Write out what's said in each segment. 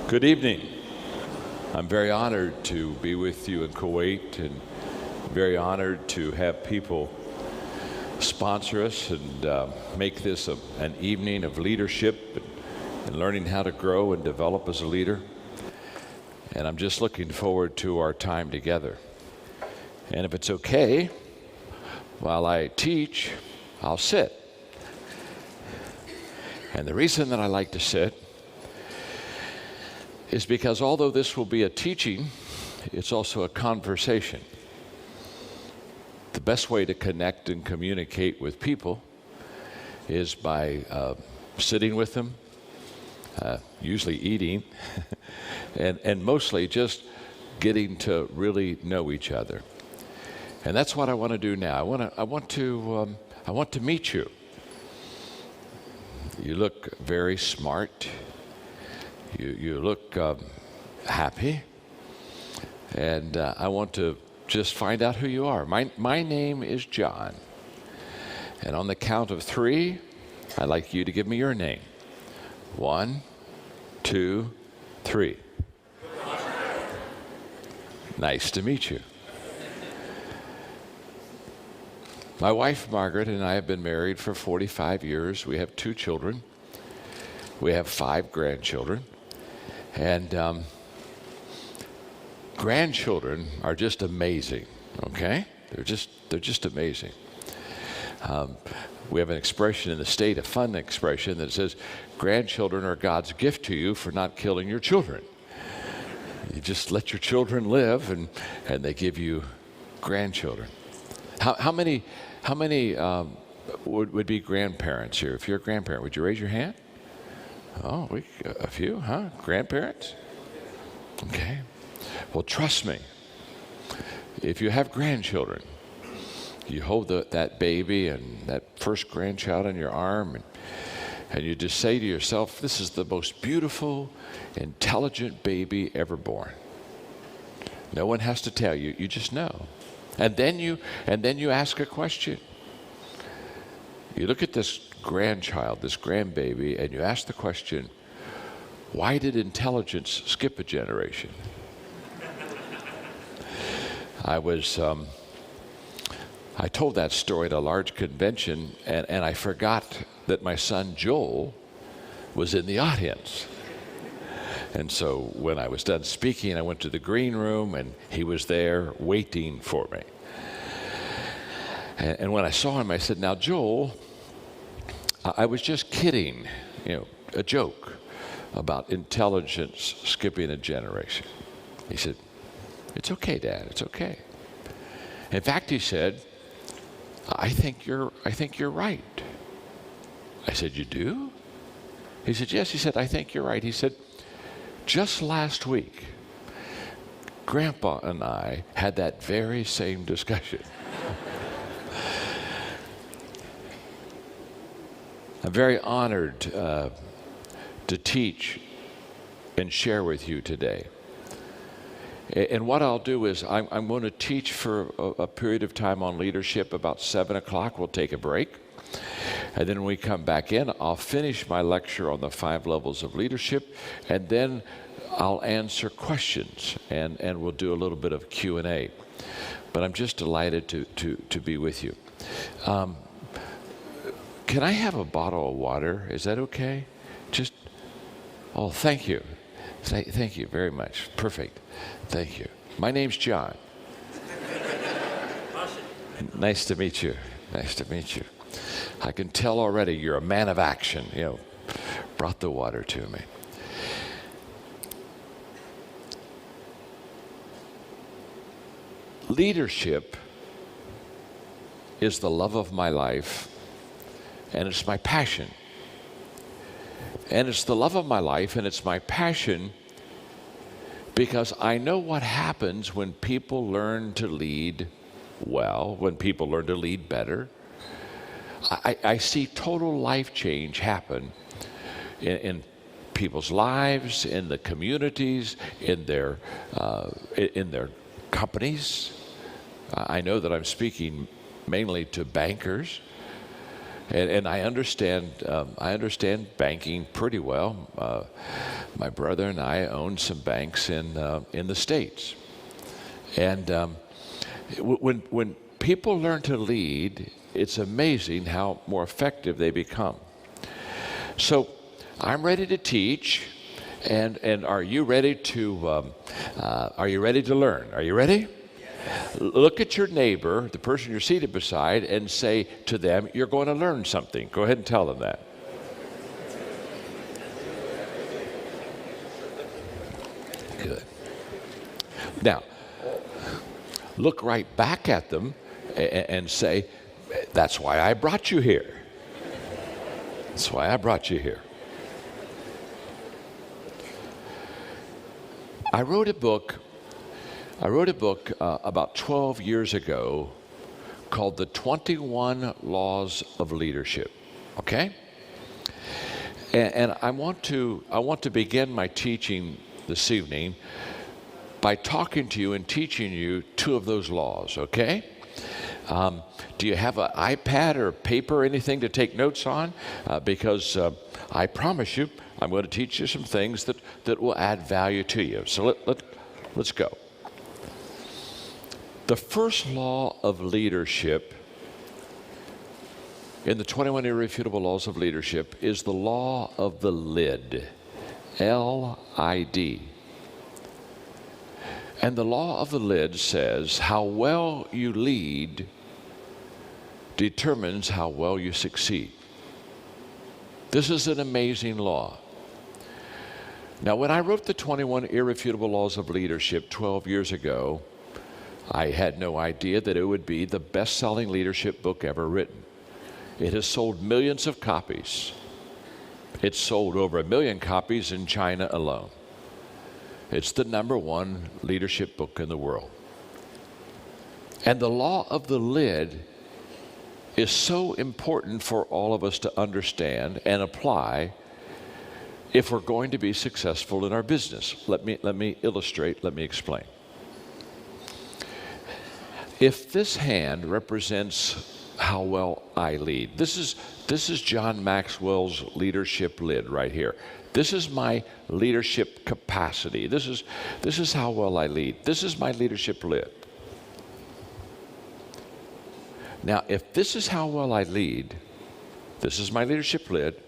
Good evening. I'm very honored to be with you in Kuwait and very honored to have people sponsor us and make this an evening of leadership and learning how to grow and develop as a leader. And I'm just looking forward to our time together. And if it's okay, while I teach, I'll sit. And the reason that I like to sit is because although this will be a teaching, it's also a conversation. The best way to connect and communicate with people is by sitting with them, usually eating, and mostly just getting to really know each other. And that's what I want to do now. I want to meet you. You look very smart. You look happy, and I want to just find out who you are. My name is John, and on the count of 3, I'd like you to give me your name. 1, 2, 3. Nice to meet you. My wife, Margaret, and I have been married for 45 years. We have 2 children. We have 5 grandchildren. And grandchildren are just amazing, okay? They're just amazing. We have an expression in the state, a fun expression that says, grandchildren are God's gift to you for not killing your children. You just let your children live, and they give you grandchildren. How many would be grandparents here? If you're a grandparent, would you raise your hand? Oh, a few, huh? Grandparents? Okay. Well, trust me. If you have grandchildren, you hold that baby and that first grandchild in your arm, and you just say to yourself, this is the most beautiful, intelligent baby ever born. No one has to tell you. You just know. And then you ask a question. You look at this grandchild, this grandbaby, and you ask the question, why did intelligence skip a generation? I told that story at a large convention, and I forgot that my son Joel was in the audience. And so when I was done speaking, I went to the green room, and he was there waiting for me. And when I saw him, I said, now, Joel, I was just kidding, a joke about intelligence skipping a generation. He said, it's okay, Dad, it's okay. In fact, he said, I think you're right. I said, you do? He said, yes. He said, I think you're right. He said, just last week, Grandpa and I had that very same discussion. I'm very honored to teach and share with you today. And what I'll do is I'm going to teach for a period of time on leadership. About 7 o'clock, we'll take a break. And then when we come back in, I'll finish my lecture on the 5 levels of leadership, and then I'll answer questions, and we'll do a little bit of Q&A. But I'm just delighted to be with you. Can I have a bottle of water? Is that okay? Oh, thank you. Thank you very much. Perfect. Thank you. My name's John. Nice to meet you. Nice to meet you. I can tell already you're a man of action. Brought the water to me. Leadership is the love of my life, and it's my passion. And it's the love of my life, and it's my passion because I know what happens when people learn to lead well, when people learn to lead better. I see total life change happen in people's lives, in the communities, in their companies. I know that I'm speaking mainly to bankers. And I understand banking pretty well. My brother and I own some banks in the States. And when people learn to lead, it's amazing how more effective they become. So I'm ready to teach, and are you ready to learn? Are you ready? Look at your neighbor, the person you're seated beside, and say to them, you're going to learn something. Go ahead and tell them that. Good. Now, look right back at them and say, that's why I brought you here. That's why I brought you here. I wrote a book about 12 years ago called The 21 Laws of Leadership. Okay? And I want to begin my teaching this evening by talking to you and teaching you two of those laws, okay? Do you have an iPad or paper or anything to take notes on? Because I promise you, I'm going to teach you some things that will add value to you. So let's go. The first law of leadership in the 21 Irrefutable Laws of Leadership is the law of the lid, L-I-D. And the law of the lid says how well you lead determines how well you succeed. This is an amazing law. Now, when I wrote the 21 Irrefutable Laws of Leadership 12 years ago, I had no idea that it would be the best-selling leadership book ever written. It has sold millions of copies. It's sold over 1 million copies in China alone. It's the #1 leadership book in the world. And the law of the lid is so important for all of us to understand and apply if we're going to be successful in our business. Let me illustrate, let me explain. If this hand represents how well I lead, this is John Maxwell's leadership lid right here. This is my leadership capacity. This is how well I lead. This is my leadership lid. Now, if this is how well I lead, this is my leadership lid,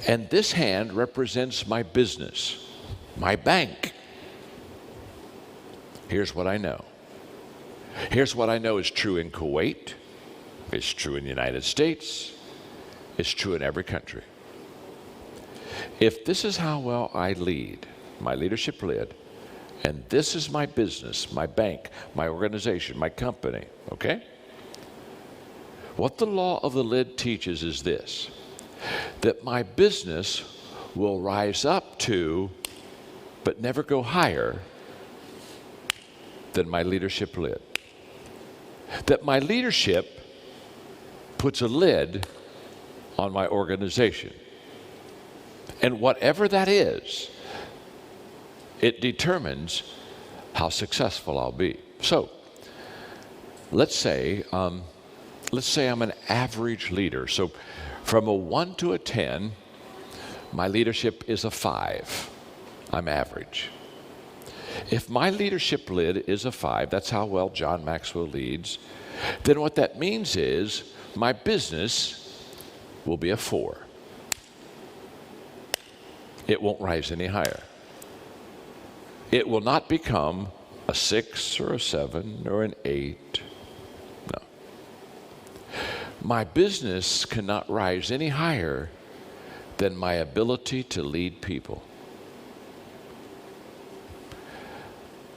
and this hand represents my business, my bank. Here's what I know. Here's what I know is true in Kuwait. It's true in the United States. It's true in every country. If this is how well I lead, my leadership lid, and this is my business, my bank, my organization, my company, okay? What the law of the lid teaches is this, that my business will rise up to, but never go higher than my leadership lid. That my leadership puts a lid on my organization. And whatever that is, it determines how successful I'll be. So, let's say I'm an average leader. So, from a 1 to a 10, my leadership is a 5. I'm average. If my leadership lid is a 5, that's how well John Maxwell leads, then what that means is my business will be a 4. It won't rise any higher. It will not become a 6 or a 7 or an 8. No. My business cannot rise any higher than my ability to lead people.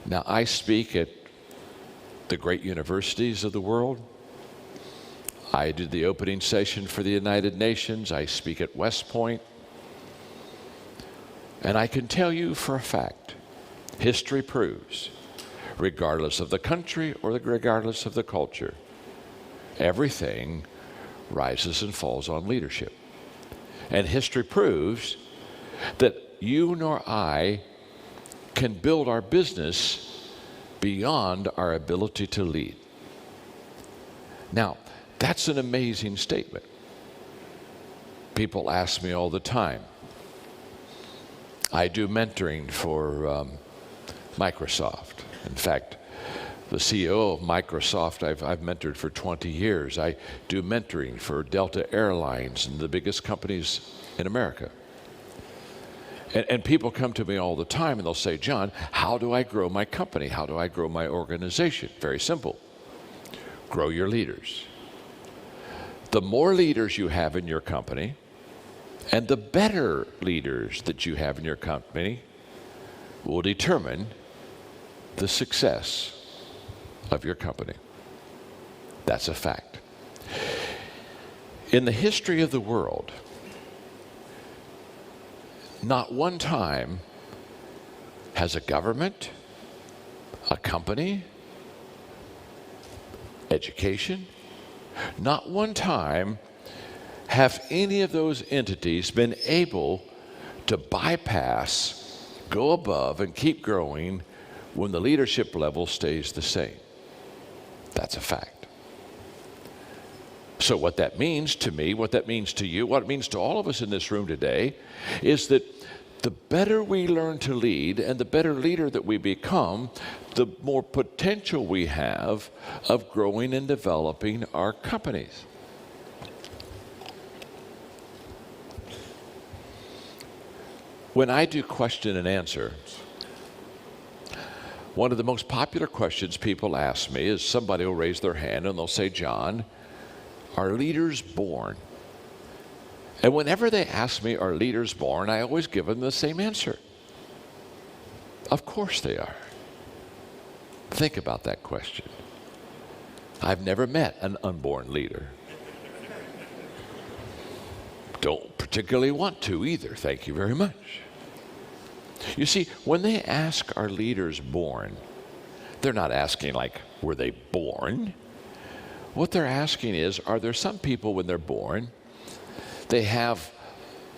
Now, I speak at the great universities of the world. I did the opening session for the United Nations. I speak at West Point. And I can tell you for a fact, history proves, regardless of the country or regardless of the culture, everything rises and falls on leadership. And history proves that you nor I can build our business beyond our ability to lead. Now, That's an amazing statement. People ask me all the time. I do mentoring for Microsoft. In fact, the CEO of Microsoft I've mentored for 20 years. I do mentoring for Delta Airlines and the biggest companies in America. And people come to me all the time and they'll say, John, how do I grow my company? How do I grow my organization? Very simple. Grow your leaders. The more leaders you have in your company, and the better leaders that you have in your company, will determine the success of your company. That's a fact. In the history of the world, not one time has a government, a company, education, not one time have any of those entities been able to bypass, go above, and keep growing when the leadership level stays the same. That's a fact. So what that means to me, what that means to you, what it means to all of us in this room today is that the better we learn to lead and the better leader that we become, the more potential we have of growing and developing our companies. When I do question and answer, one of the most popular questions people ask me is somebody will raise their hand and they'll say, John, are leaders born? And whenever they ask me, are leaders born, I always give them the same answer. Of course they are. Think about that question. I've never met an unborn leader. Don't particularly want to either, thank you very much. You see, when they ask, are leaders born, they're not asking like, were they born? What they're asking is, are there some people when they're born, they have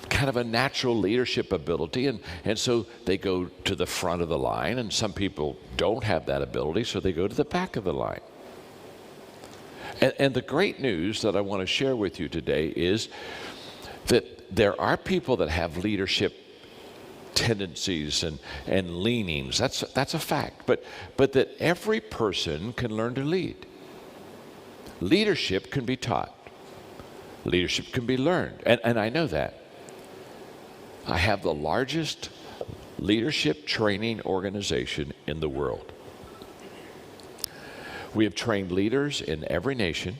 kind of a natural leadership ability, and so they go to the front of the line, and some people don't have that ability, so they go to the back of the line. And the great news that I want to share with you today is that there are people that have leadership tendencies and leanings. That's a fact. But that every person can learn to lead. Leadership can be taught. Leadership can be learned. And I know that. I have the largest leadership training organization in the world. We have trained leaders in every nation,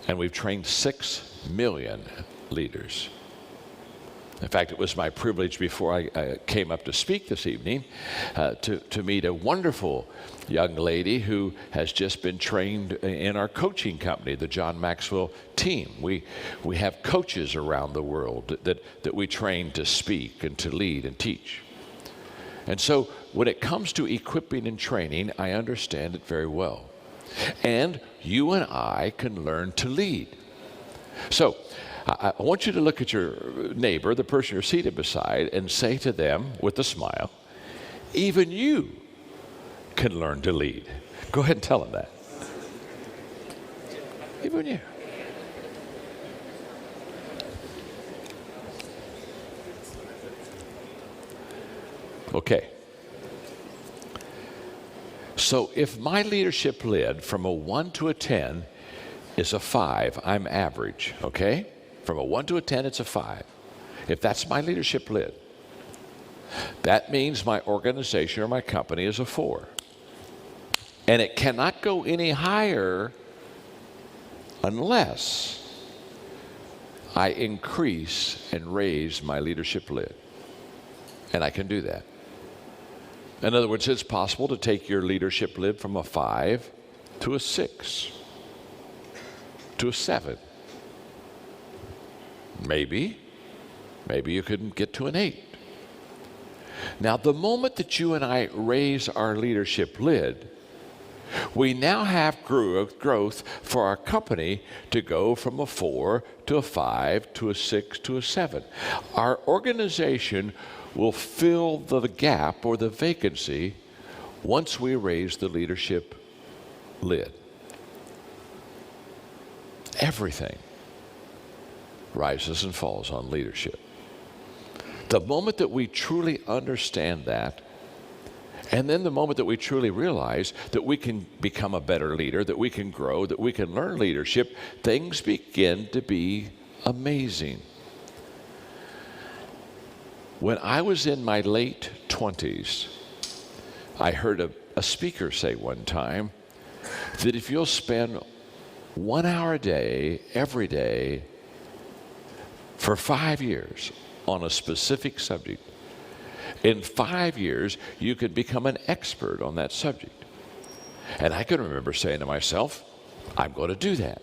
and we've trained 6 million leaders. In fact, it was my privilege before I came up to speak this evening to meet a wonderful young lady who has just been trained in our coaching company, the John Maxwell team. We have coaches around the world that we train to speak and to lead and teach. And so when it comes to equipping and training, I understand it very well. And you and I can learn to lead. So I want you to look at your neighbor, the person you're seated beside, and say to them with a smile, even you can learn to lead. Go ahead and tell them that. Even you. Okay. So if my leadership lid from a 1 to a 10 is a 5, I'm average, okay? From a 1 to a 10, it's a 5. If that's my leadership lid, that means my organization or my company is a 4. And it cannot go any higher unless I increase and raise my leadership lid. And I can do that. In other words, it's possible to take your leadership lid from a 5 to a 6, to a 7. Maybe you couldn't get to an 8. Now, the moment that you and I raise our leadership lid, we now have growth for our company to go from a 4 to a 5 to a 6 to a 7. Our organization will fill the gap or the vacancy once we raise the leadership lid. Everything rises and falls on leadership. The moment that we truly understand that, and then the moment that we truly realize that we can become a better leader, that we can grow, that we can learn leadership, things begin to be amazing. When I was in my late 20s, I heard a speaker say one time that if you'll spend 1 hour a day, every day, for 5 years on a specific subject, in 5 years, you could become an expert on that subject. And I can remember saying to myself, I'm going to do that.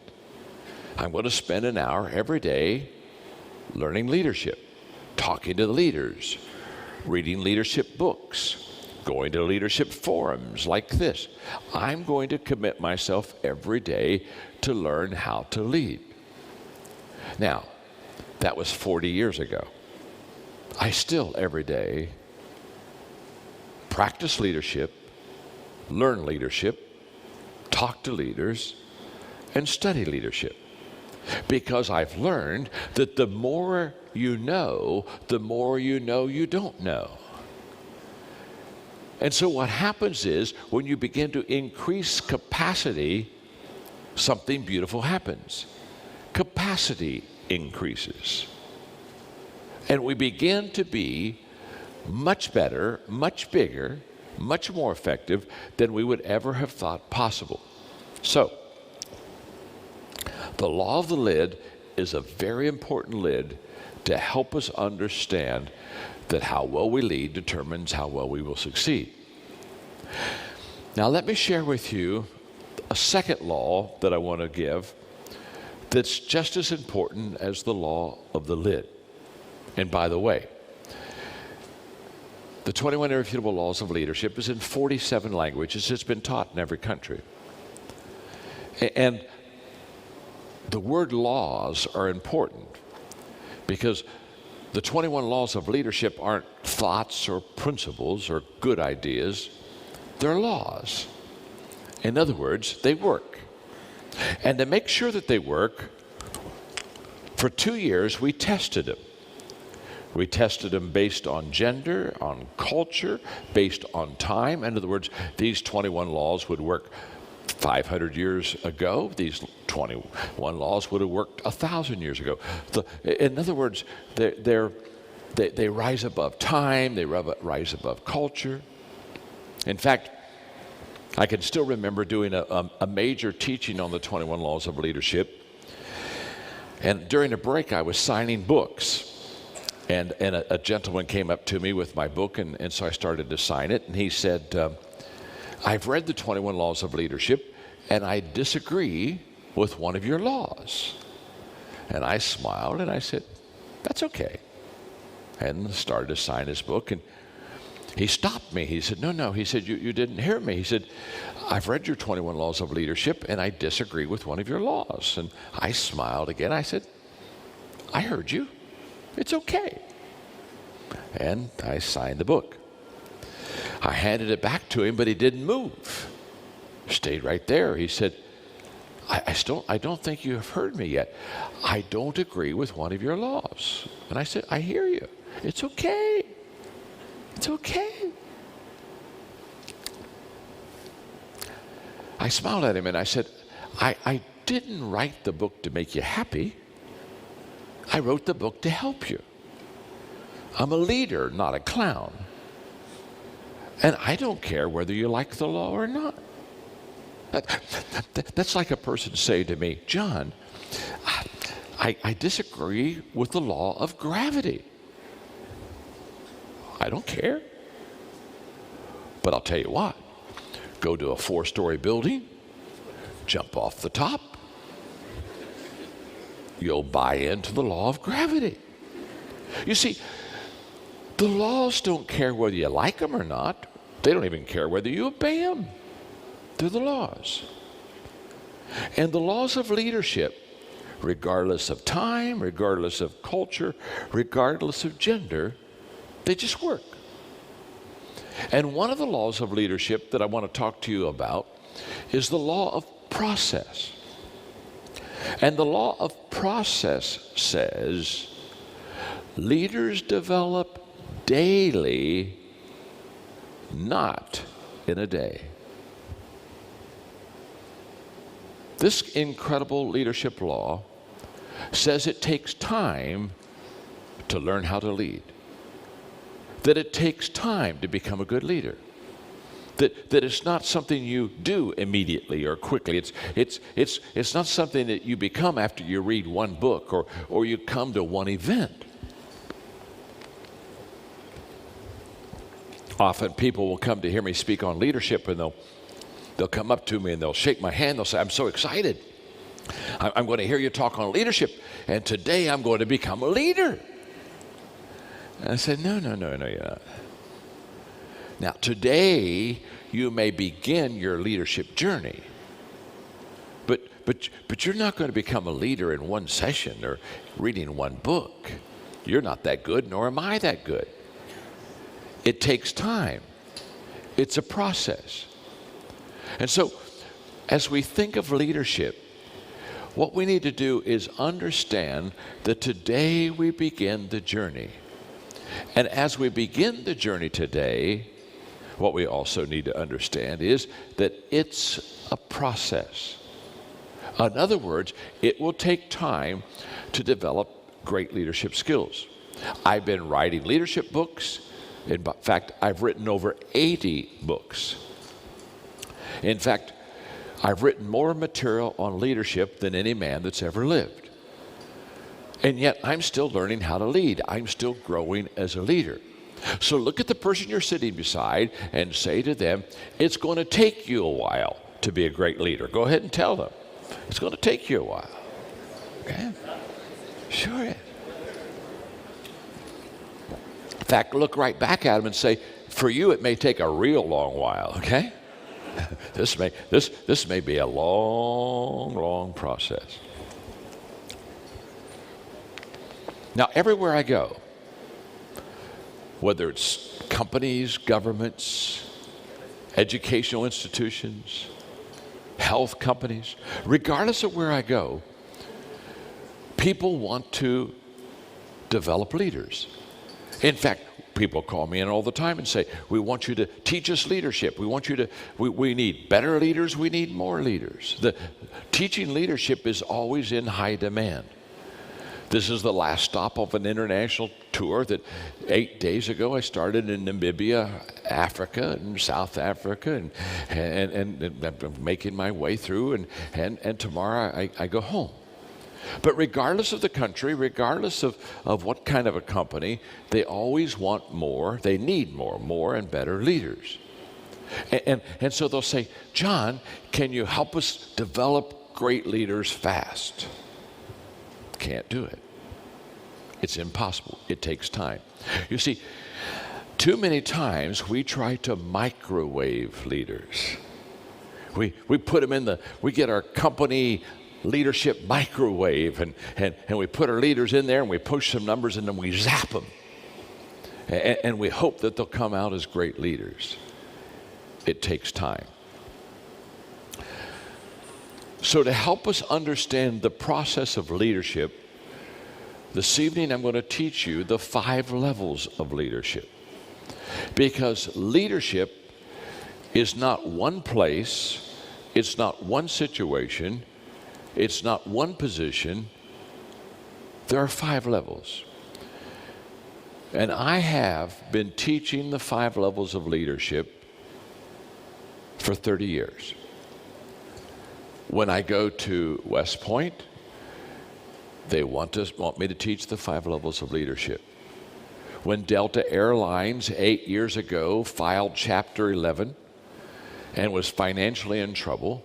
I'm going to spend an hour every day learning leadership, talking to the leaders, reading leadership books, going to leadership forums like this. I'm going to commit myself every day to learn how to lead. Now, that was 40 years ago. I still, every day, practice leadership, learn leadership, talk to leaders, and study leadership. Because I've learned that the more you know, the more you know you don't know. And so what happens is, when you begin to increase capacity, something beautiful happens. Capacity increases. And we begin to be much better, much bigger, much more effective than we would ever have thought possible. So, the law of the lid is a very important lid to help us understand that how well we lead determines how well we will succeed. Now, let me share with you a second law that I want to give that's just as important as the law of the lid. And by the way, the 21 Irrefutable Laws of Leadership is in 47 languages. It's been taught in every country. And the word laws are important because the 21 laws of leadership aren't thoughts or principles or good ideas. They're laws. In other words, they work. And to make sure that they work, for 2 years we tested them. We tested them based on gender, on culture, based on time. In other words, these 21 laws would work 500 years ago. These 21 laws would have worked 1,000 years ago. In other words, they rise above time, they rise above culture. In fact, I can still remember doing a major teaching on the 21 laws of leadership. And during a break, I was signing books. And a gentleman came up to me with my book, and so I started to sign it. And he said, I've read the 21 Laws of Leadership, and I disagree with one of your laws. And I smiled, and I said, that's okay. And started to sign his book, and he stopped me. He said, no. He said, you didn't hear me. He said, I've read your 21 Laws of Leadership, and I disagree with one of your laws. And I smiled again. I said, I heard you. It's okay. And I signed the book. I handed it back to him, but he didn't move. Stayed right there. He said, I don't think you have heard me yet. I don't agree with one of your laws. And I said, I hear you. It's okay. It's okay. I smiled at him and I said, I didn't write the book to make you happy. I wrote the book to help you. I'm a leader, not a clown. And I don't care whether you like the law or not. That's like a person saying to me, John, I disagree with the law of gravity. I don't care. But I'll tell you what, go to a 4-story building, jump off the top, you'll buy into the law of gravity. You see, the laws don't care whether you like them or not. They don't even care whether you obey them. They're the laws. And the laws of leadership, regardless of time, regardless of culture, regardless of gender, they just work. And one of the laws of leadership that I want to talk to you about is the law of process. And the law of process says leaders develop daily, not in a day. This incredible leadership law says it takes time to learn how to lead, that it takes time to become a good leader, that it's not something you do immediately or quickly. It's not something that you become after you read one book or you come to one event. Often people will come to hear me speak on leadership, and they'll come up to me and they'll shake my hand. They'll say, "I'm so excited. I'm going to hear you talk on leadership, and today I'm going to become a leader." And I said, no, you're not. Now, today you may begin your leadership journey, but you're not going to become a leader in one session or reading one book. You're not that good, nor am I that good. It takes time. It's a process. And so, as we think of leadership, what we need to do is understand that today we begin the journey. And as we begin the journey today, what we also need to understand is that it's a process. In other words, it will take time to develop great leadership skills. I've been writing leadership books. In fact, I've written over 80 books. In fact, I've written more material on leadership than any man that's ever lived. And yet, I'm still learning how to lead. I'm still growing as a leader. So look at the person you're sitting beside and say to them, it's going to take you a while to be a great leader. Go ahead and tell them. It's going to take you a while. Okay? Sure. In fact, look right back at them and say, for you, it may take a real long while, okay? This may be a long process. Now, everywhere I go, whether it's companies, governments, educational institutions, health companies, regardless of where I go, people want to develop leaders. In fact, people call me in all the time and say, we want you to teach us leadership. We need better leaders. We need more leaders. The teaching leadership is always in high demand. This is the last stop of an international tour that 8 days ago I started in Namibia, Africa, and South Africa, and I'm making my way through, and tomorrow I go home. But regardless of the country, regardless of what kind of a company, they always want more, they need more and better leaders. And so they'll say, John, can you help us develop great leaders fast? Can't do it. It's impossible. It takes time. You see, too many times we try to microwave leaders. We put them we get our company leadership microwave and we put our leaders in there and we push some numbers and then we zap them. And we hope that they'll come out as great leaders. It takes time. So to help us understand the process of leadership, this evening I'm going to teach you the 5 levels of leadership. Because leadership is not one place, it's not one situation, it's not one position. There are 5 levels. And I have been teaching the 5 levels of leadership for 30 years. When I go to West Point, they want me to teach the 5 levels of leadership. When Delta Airlines 8 years ago filed Chapter 11 and was financially in trouble,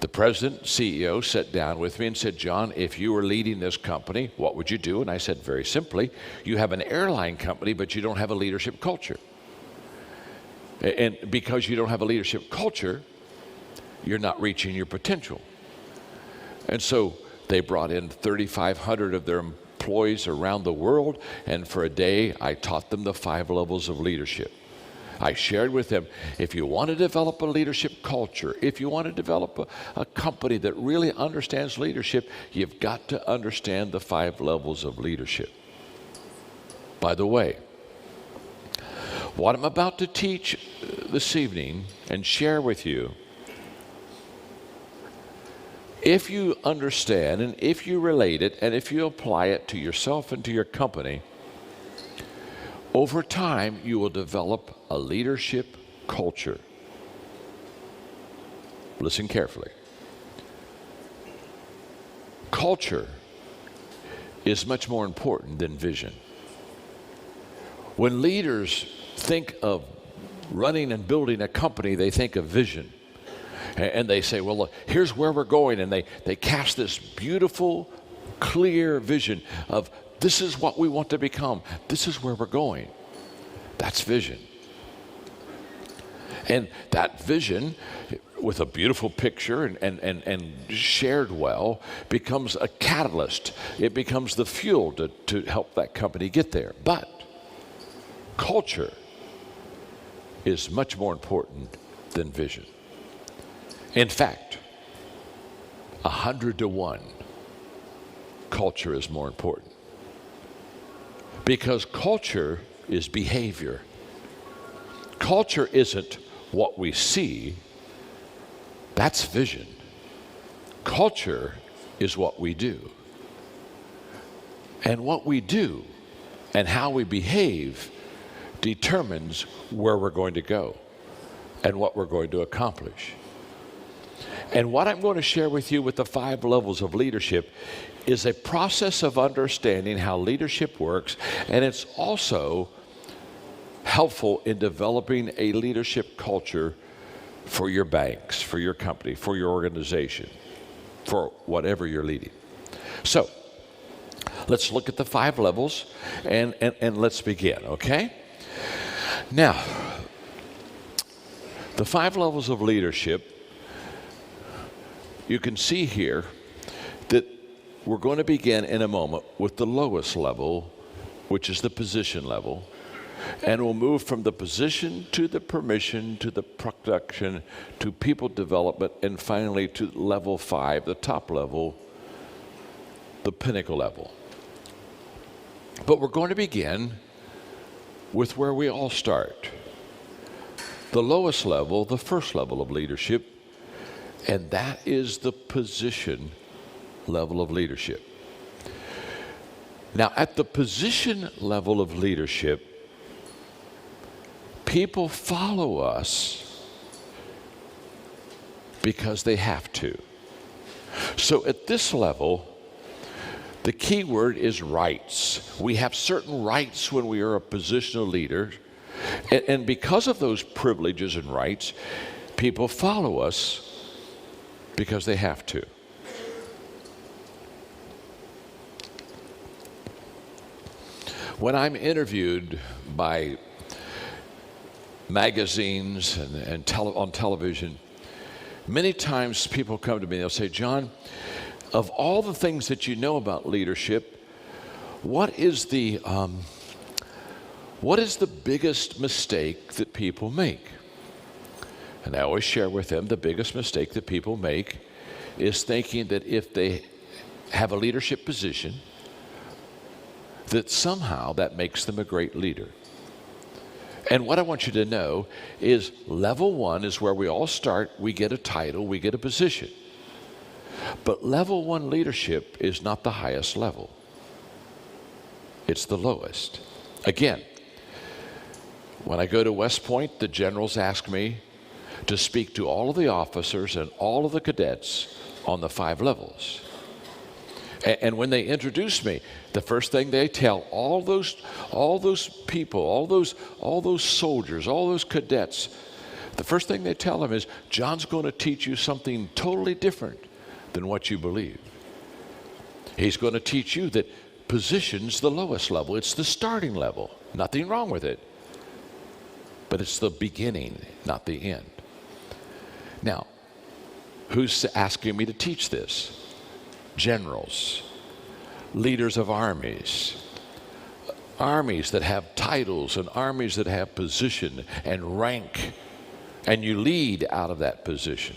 the president, CEO, sat down with me and said, John, if you were leading this company, what would you do? And I said, very simply, you have an airline company, but you don't have a leadership culture. And because you don't have a leadership culture, you're not reaching your potential. And so they brought in 3,500 of their employees around the world, and for a day I taught them the 5 levels of leadership. I shared with them, if you want to develop a leadership culture, if you want to develop a company that really understands leadership, you've got to understand the 5 levels of leadership. By the way, what I'm about to teach this evening and share with you, if you understand and if you relate it and if you apply it to yourself and to your company, over time you will develop a leadership culture. Listen carefully. Culture is much more important than vision. When leaders think of running and building a company, they think of vision. And they say, well, look, here's where we're going. And they cast this beautiful, clear vision of this is what we want to become. This is where we're going. That's vision. And that vision, with a beautiful picture and shared well, becomes a catalyst. It becomes the fuel to help that company get there. But culture is much more important than vision. In fact, 100 to 1, culture is more important. Because culture is behavior. Culture isn't what we see, that's vision. Culture is what we do. And what we do and how we behave determines where we're going to go and what we're going to accomplish. And what I'm going to share with you with the 5 levels of leadership is a process of understanding how leadership works, and it's also helpful in developing a leadership culture for your banks, for your company, for your organization, for whatever you're leading. So, let's look at the 5 levels and let's begin, okay? Now, the 5 levels of leadership, you can see here that we're going to begin in a moment with the lowest level, which is the position level. And we'll move from the position to the permission to the production to people development and finally to level 5, the top level, the pinnacle level. But we're going to begin with where we all start. The lowest level, the first level of leadership, and that is the position level of leadership. Now, at the position level of leadership, people follow us because they have to. So at this level, the key word is rights. We have certain rights when we are a positional leader, and because of those privileges and rights, people follow us because they have to. When I'm interviewed by magazines and on television, many times people come to me and they'll say, John, of all the things that you know about leadership, what is the biggest mistake that people make? And I always share with them the biggest mistake that people make is thinking that if they have a leadership position, that somehow that makes them a great leader. And what I want you to know is level 1 is where we all start. We get a title, we get a position. But level 1 leadership is not the highest level. It's the lowest. Again, when I go to West Point, the generals ask me to speak to all of the officers and all of the cadets on the 5 levels. And when they introduce me, the first thing they tell all those people, all those soldiers, all those cadets, the first thing they tell them is, John's going to teach you something totally different than what you believe. He's going to teach you that position's the lowest level. It's the starting level. Nothing wrong with it. But it's the beginning, not the end. Now, who's asking me to teach this? Generals, leaders of armies, armies that have titles and armies that have position and rank, and you lead out of that position.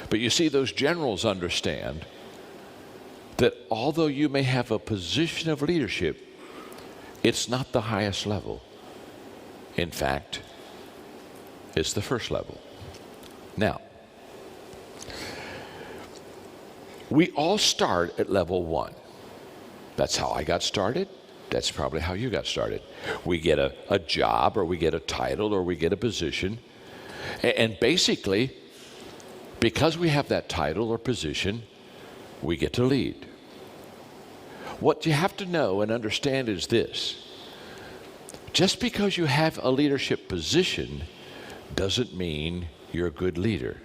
But you see, those generals understand that although you may have a position of leadership, it's not the highest level. In fact, it's the first level. Now, we all start at level 1. That's how I got started. That's probably how you got started. We get a job, or we get a title, or we get a position. And basically, because we have that title or position, we get to lead. What you have to know and understand is this: just because you have a leadership position doesn't mean you're a good leader.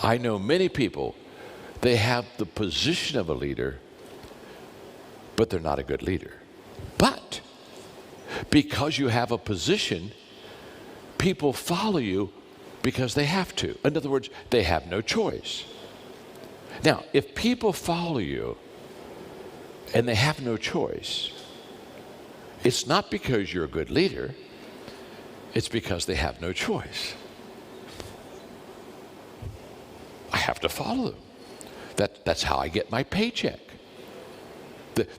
I know many people, they have the position of a leader, but they're not a good leader. But because you have a position, people follow you because they have to. In other words, they have no choice. Now, if people follow you and they have no choice, it's not because you're a good leader, it's because they have no choice. I have to follow them. That's how I get my paycheck.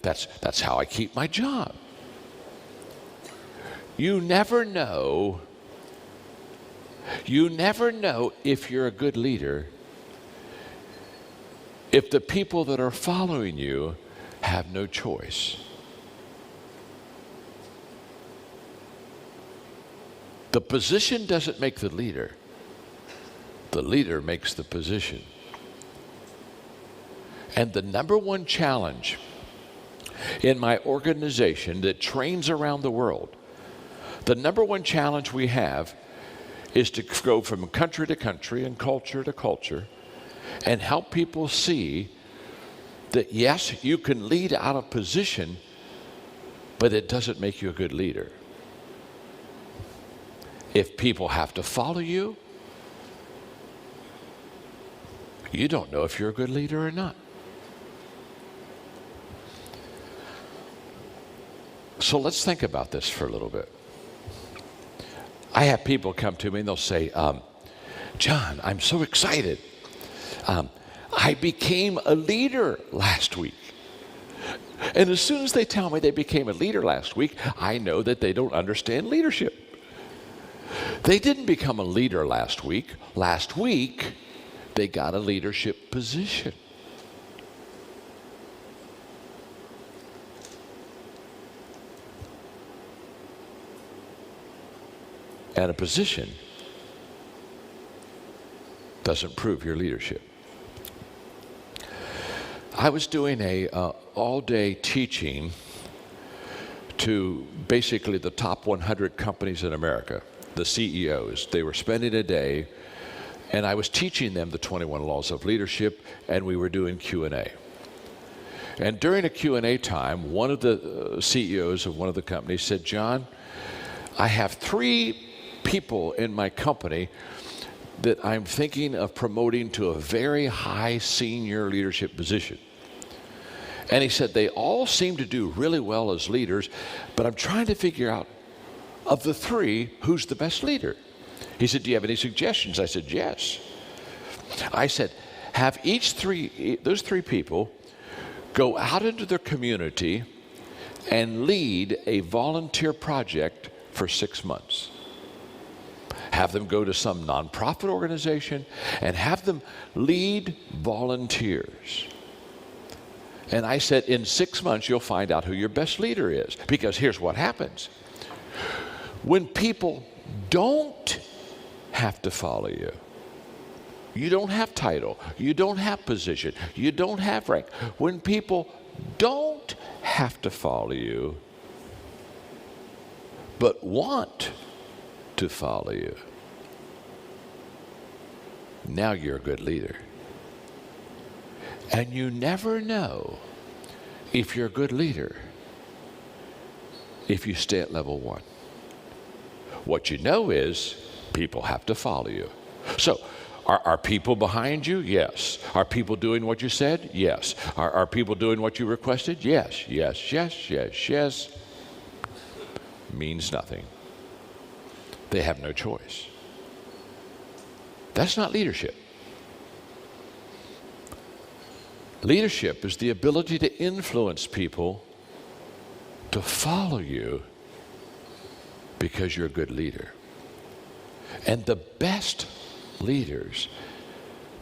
That's how I keep my job. You never know if you're a good leader if the people that are following you have no choice. The position doesn't make the leader. The leader makes the position. And the number one challenge in my organization that trains around the world, the number one challenge we have is to go from country to country and culture to culture and help people see that yes, you can lead out of position, but it doesn't make you a good leader. If people have to follow you, you don't know if you're a good leader or not. So let's think about this for a little bit. I have people come to me and they'll say, John, I'm so excited. I became a leader last week. And as soon as they tell me they became a leader last week, I know that they don't understand leadership. They didn't become a leader last week. Last week, they got a leadership position. And a position doesn't prove your leadership. I was doing a all-day teaching to basically the top 100 companies in America, the CEOs. They were spending a day, and I was teaching them the 21 laws of leadership, and we were doing Q&A. And during a Q&A time, one of the CEOs of one of the companies said, John, I have 3 people in my company that I'm thinking of promoting to a very high senior leadership position. And he said, they all seem to do really well as leaders, but I'm trying to figure out, of the 3, who's the best leader? He said, do you have any suggestions? I said, yes. I said, have those 3 people go out into their community and lead a volunteer project for 6 months. Have them go to some nonprofit organization and have them lead volunteers. And I said, in 6 months, you'll find out who your best leader is. Because here's what happens. When people don't have to follow you, you don't have title, you don't have position, you don't have rank. When people don't have to follow you, but want to follow you, now you're a good leader. And you never know if you're a good leader if you stay at level 1. What you know is people have to follow you. So Are people behind you? Yes. Are people doing what you said? Yes. Are people doing what you requested? Yes, yes, yes, yes, yes. Means nothing. They have no choice. That's not leadership. Leadership is the ability to influence people to follow you because you're a good leader. And the best leaders,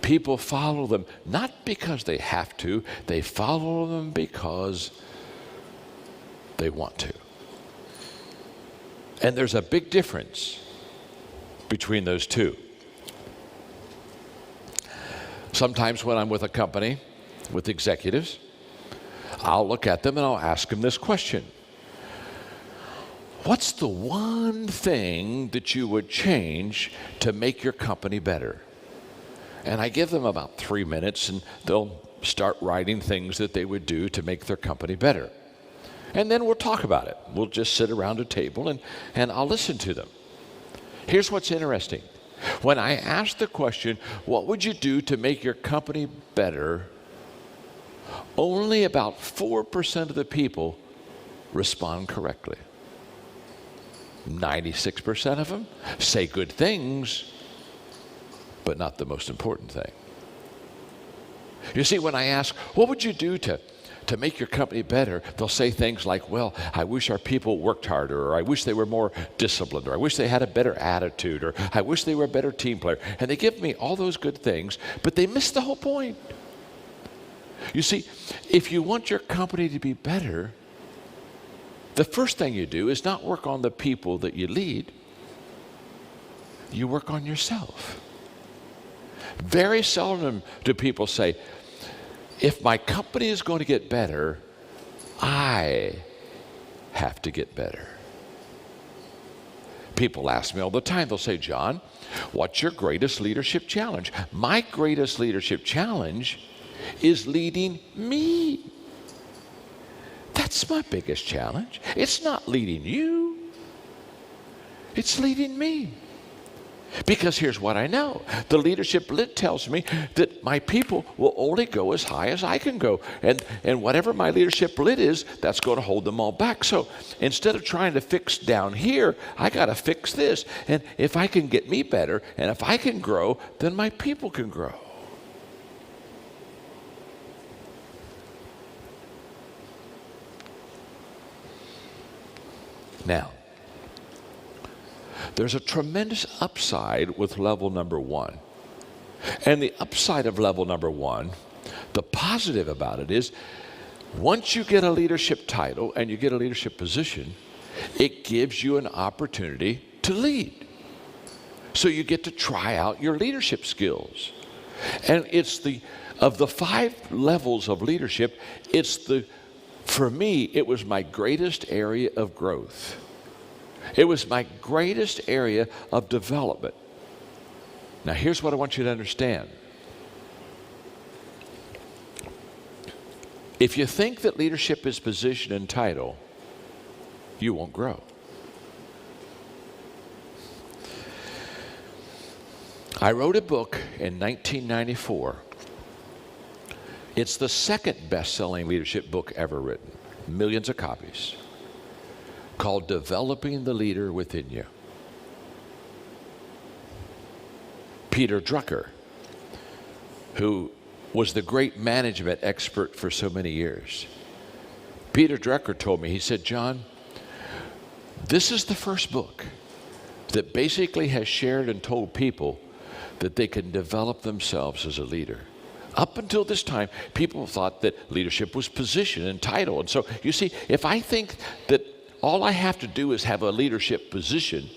people follow them not because they have to, they follow them because they want to. And there's a big difference between those two. Sometimes when I'm with a company, with executives, I'll look at them and I'll ask them this question. What's the one thing that you would change to make your company better? And I give them about 3 minutes, and they'll start writing things that they would do to make their company better. And then we'll talk about it. We'll just sit around a table and I'll listen to them. Here's what's interesting. When I ask the question, what would you do to make your company better? Only about 4% of the people respond correctly. 96% of them say good things, but not the most important thing. You see, when I ask, what would you do to make your company better, they'll say things like, well, I wish our people worked harder, or I wish they were more disciplined, or I wish they had a better attitude, or I wish they were a better team player. And they give me all those good things, but they miss the whole point. You see, if you want your company to be better, the first thing you do is not work on the people that you lead. You work on yourself. Very seldom do people say, if my company is going to get better, I have to get better. People ask me all the time, they'll say, John, what's your greatest leadership challenge? My greatest leadership challenge is leading me. That's my biggest challenge. It's not leading you. It's leading me. Because here's what I know. The leadership lit tells me that my people will only go as high as I can go. And whatever my leadership lit is, that's going to hold them all back. So instead of trying to fix down here, I got to fix this. And if I can get me better, and if I can grow, then my people can grow. Now, there's a tremendous upside with level number one. And the upside of level number one, the positive about it is, once you get a leadership title and you get a leadership position, it gives you an opportunity to lead. So you get to try out your leadership skills. And of the 5 levels of leadership, for me, it was my greatest area of growth. It was my greatest area of development. Now, here's what I want you to understand. If you think that leadership is position and title, you won't grow. I wrote a book in 1994. It's the second best-selling leadership book ever written, millions of copies, called Developing the Leader Within You. Peter Drucker, who was the great management expert for so many years, Peter Drucker told me, he said, John, this is the first book that basically has shared and told people that they can develop themselves as a leader. Up until this time, people thought that leadership was position and title. And so, you see, if I think that all I have to do is have a leadership position,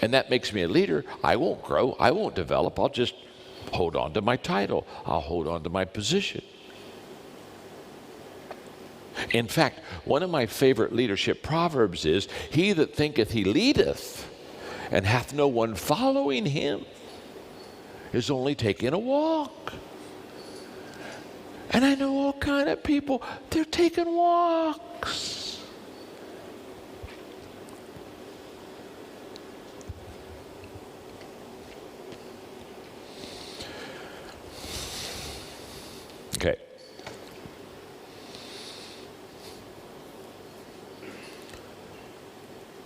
and that makes me a leader, I won't grow, I won't develop, I'll just hold on to my title, I'll hold on to my position. In fact, one of my favorite leadership proverbs is, he that thinketh he leadeth and hath no one following him is only taking a walk. And I know all kind of people, they're taking walks.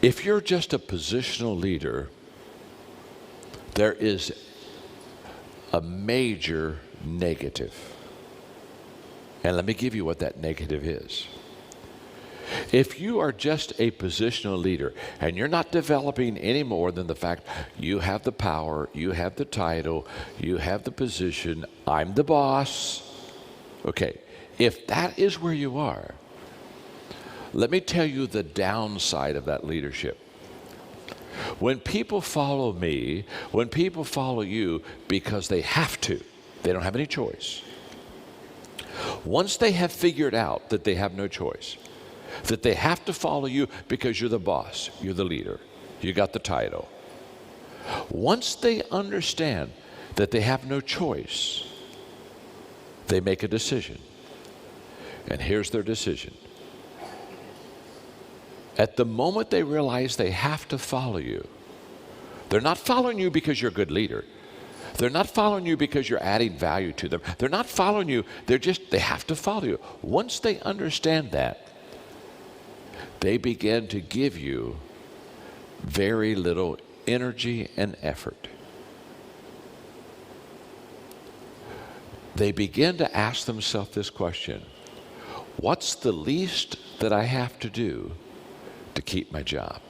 If you're just a positional leader, there is a major negative. And let me give you what that negative is. If you are just a positional leader and you're not developing any more than the fact you have the power, you have the title, you have the position, I'm the boss. Okay, if that is where you are, let me tell you the downside of that leadership. When people follow me, when people follow you because they have to, they don't have any choice. Once they have figured out that they have no choice, that they have to follow you because you're the boss, you're the leader, you got the title. Once they understand that they have no choice, they make a decision. And here's their decision. At the moment they realize they have to follow you, they're not following you because you're a good leader. They're not following you because you're adding value to them. They're not following you. They have to follow you. Once they understand that, they begin to give you very little energy and effort. They begin to ask themselves this question: what's the least that I have to do to keep my job?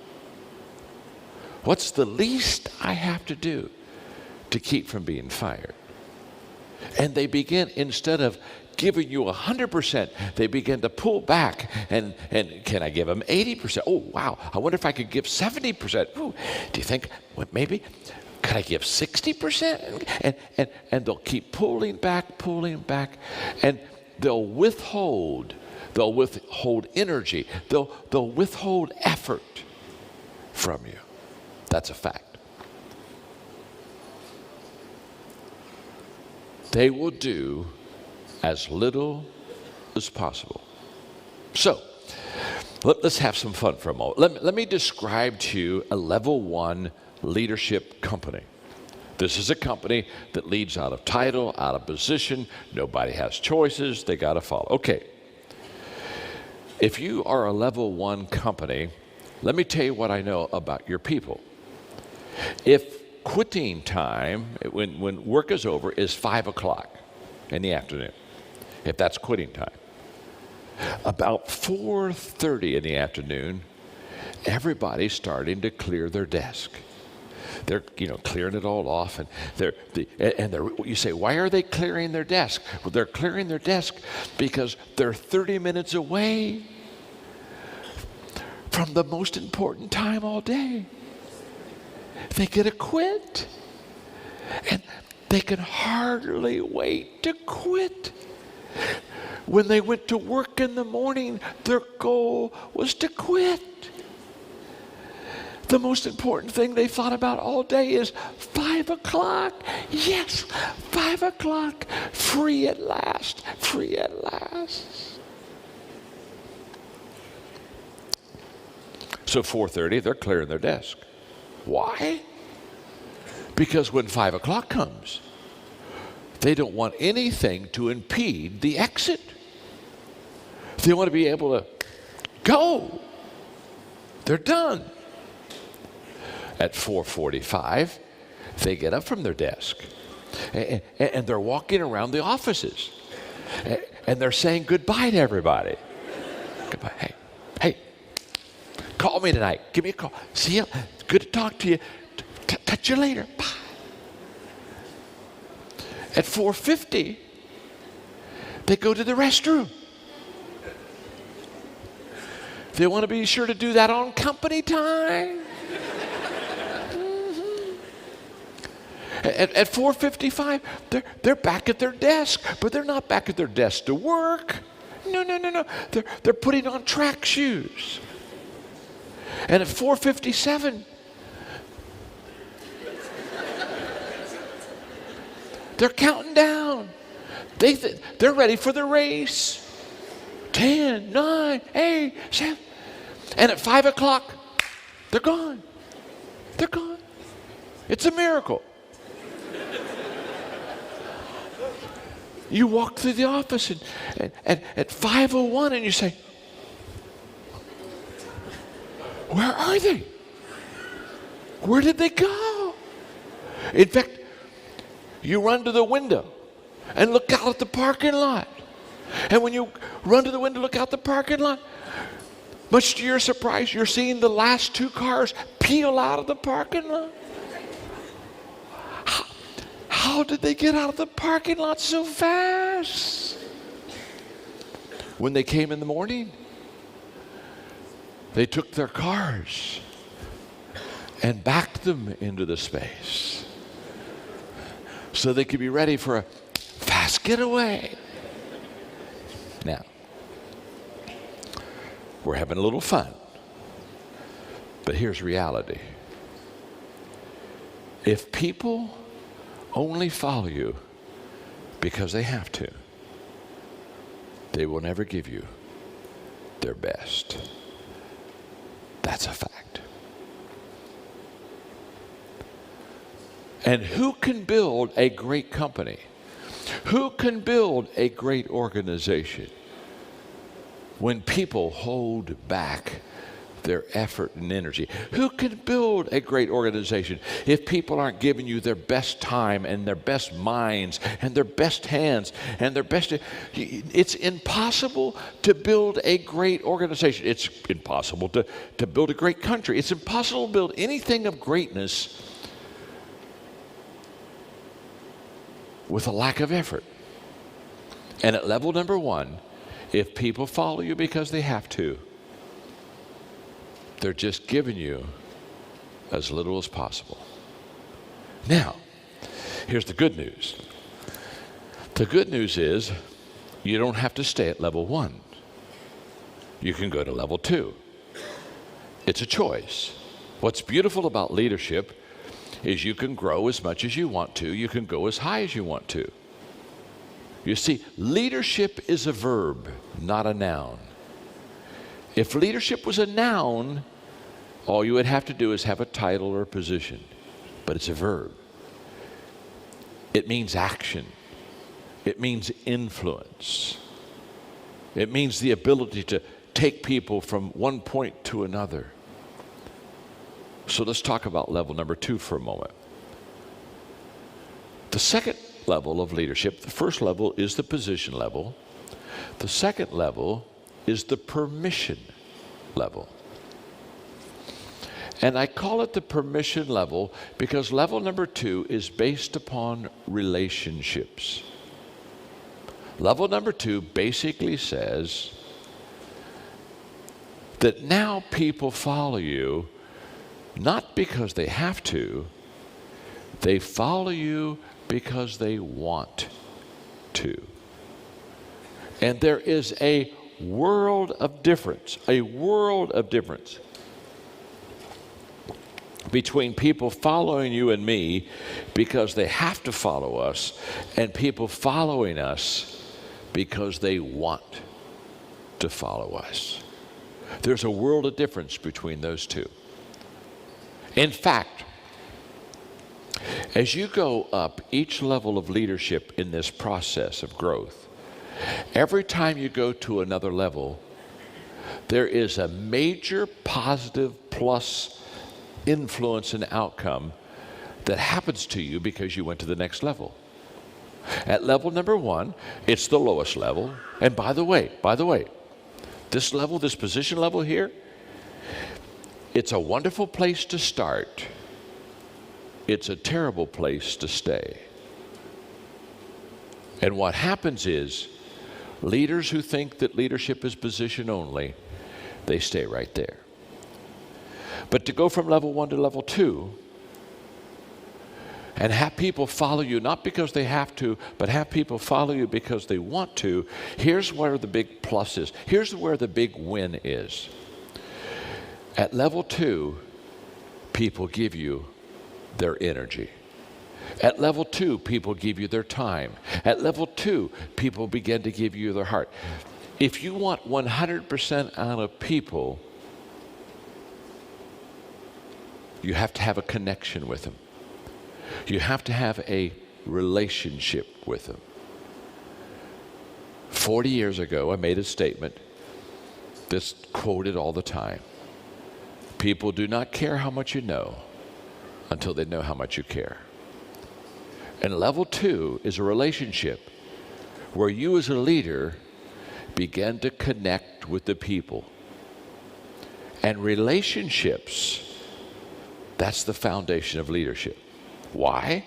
What's the least I have to do to keep from being fired? And they begin, instead of giving you 100%, they begin to pull back and can I give them 80%? Oh, wow, I wonder if I could give 70%. Ooh, do you think, maybe, could I give 60%? And they'll keep pulling back, and they'll withhold energy, they'll withhold effort from you. That's a fact. They will do as little as possible. So, let's have some fun for a moment. Let me describe to you a level 1 leadership company. This is a company that leads out of title, out of position. Nobody has choices. They got to follow. Okay. If you are a level 1 company, let me tell you what I know about your people. If quitting time, when work is over, is 5 o'clock in the afternoon, if that's quitting time, about 4:30 in the afternoon, everybody's starting to clear their desk. They're clearing it all off, and you say, why are they clearing their desk? Well, they're clearing their desk because they're 30 minutes away from the most important time all day. They get to quit, and they can hardly wait to quit. When they went to work in the morning, their goal was to quit. The most important thing they thought about all day is 5 o'clock. Yes, 5 o'clock. Free at last. Free at last. So 4:30, they're clearing their desk. Why? Because when 5 o'clock comes, they don't want anything to impede the exit. They want to be able to go. They're done. At 4:45, they get up from their desk, and they're walking around the offices, and they're saying goodbye to everybody. Goodbye. Hey, call me tonight. Give me a call. See you. Good to talk to you. Catch you later. Bye. At 4:50, they go to the restroom. They want to be sure to do that on company time. At 4:55, they're back at their desk, but they're not back at their desk to work. No. They're putting on track shoes. And at 4:57, they're counting down. They're ready for the race. 10, 9, 8, 7. And at 5 o'clock, they're gone. They're gone. It's a miracle. You walk through the office and at 5:01 and you say, Where are they? Where did they go? In fact, you run to the window and look out at the parking lot. And when you run to the window, look out the parking lot, much to your surprise, you're seeing the last two cars peel out of the parking lot. How did they get out of the parking lot so fast? When they came in the morning, they took their cars and backed them into the space so they could be ready for a fast getaway. Now, we're having a little fun, but here's reality. If people only follow you because they have to, they will never give you their best. That's a fact. And who can build a great company? Who can build a great organization when people hold back their effort and energy? Who can build a great organization if people aren't giving you their best time and their best minds and their best hands and their best... It's impossible to build a great organization. It's impossible to build a great country. It's impossible to build anything of greatness with a lack of effort. And at level number one, if people follow you because they have to, they're just giving you as little as possible. Now, here's the good news. The good news is you don't have to stay at level one. You can go to level two. It's a choice. What's beautiful about leadership is you can grow as much as you want to. You can go as high as you want to. You see, leadership is a verb, not a noun. If leadership was a noun, all you would have to do is have a title or a position. But it's a verb. It means action. It means influence. It means the ability to take people from one point to another. So let's talk about level number two for a moment. The second level of leadership, the first level is the position level. The second level is the permission level. And I call it the permission level because level number two is based upon relationships. Level number two basically says that now people follow you not because they have to, they follow you because they want to. And there is a world of difference between people following you and me because they have to follow us and people following us because they want to follow us. There's a world of difference between those two. In fact, as you go up each level of leadership in this process of growth, every time you go to another level, there is a major positive plus influence and outcome that happens to you because you went to the next level. At level number one, it's the lowest level. And by the way, this level, this position level here, it's a wonderful place to start. It's a terrible place to stay. And what happens is, leaders who think that leadership is position only, they stay right there. But to go from level one to level two, and have people follow you, not because they have to, but have people follow you because they want to, here's where the big plus is. Here's where the big win is. At level two, people give you their energy. At level two, people give you their time. At level two, people begin to give you their heart. If you want 100% out of people, you have to have a connection with them. You have to have a relationship with them. 40 years ago, I made a statement that's quoted all the time. People do not care how much you know until they know how much you care. And level 2 is a relationship where you as a leader begin to connect with the people. And relationships, that's the foundation of leadership. Why?